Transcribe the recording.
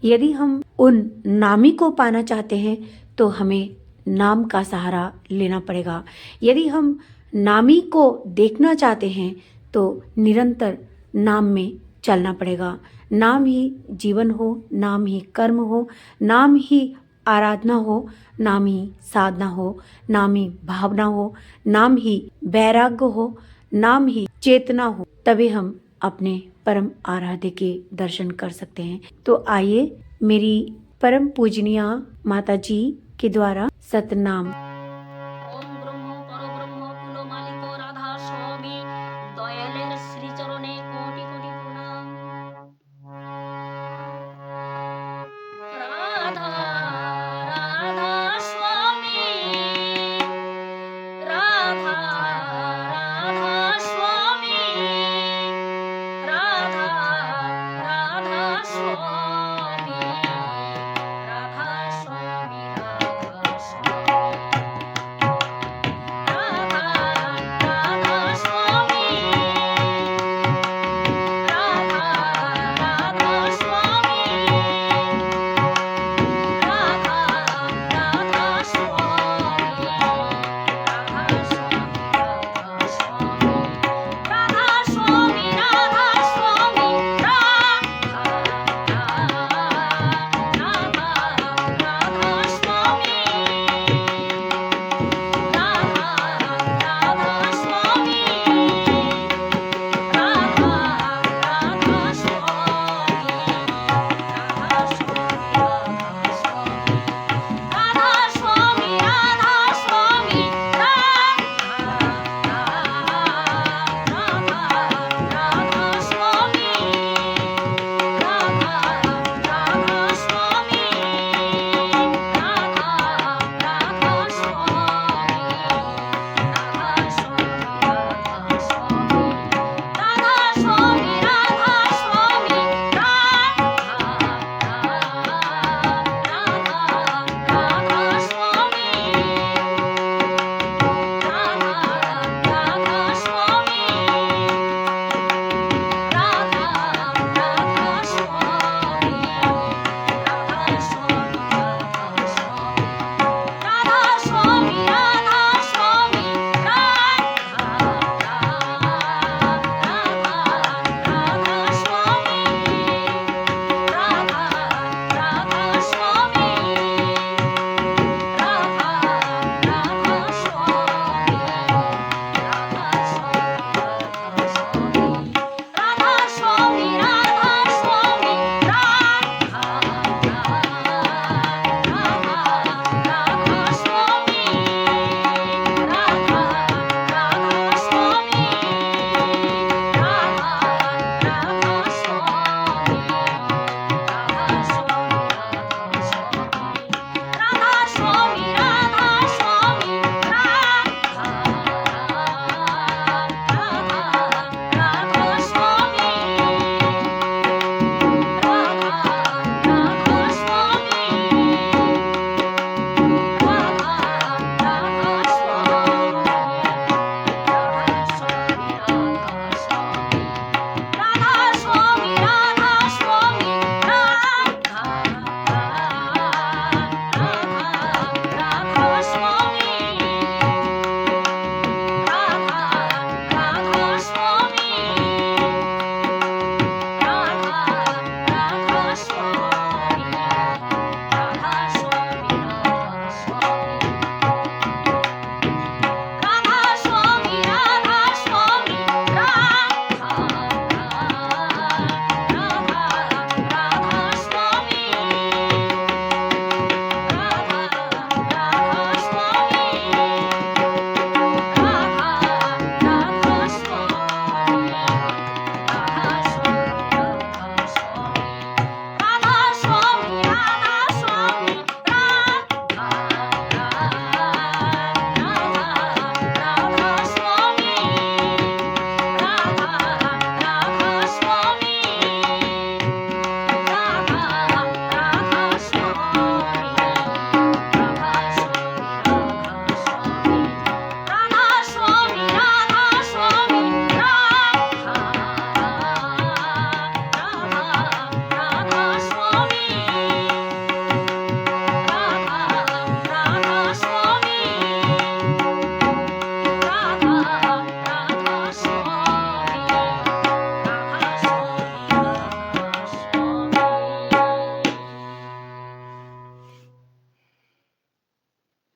यदि हम उन नामी को पाना चाहते हैं तो हमें नाम का सहारा लेना पड़ेगा। यदि हम नामी को देखना चाहते हैं तो निरंतर नाम में चलना पड़ेगा। नाम ही जीवन हो, नाम ही कर्म हो, नाम ही आराधना हो, नाम ही साधना हो, नाम ही भावना हो, नाम ही वैराग्य हो, नाम ही चेतना हो, तभी हम अपने परम आराध्य के दर्शन कर सकते हैं। तो आइए मेरी परम पूजनीय माता जी के द्वारा सतनाम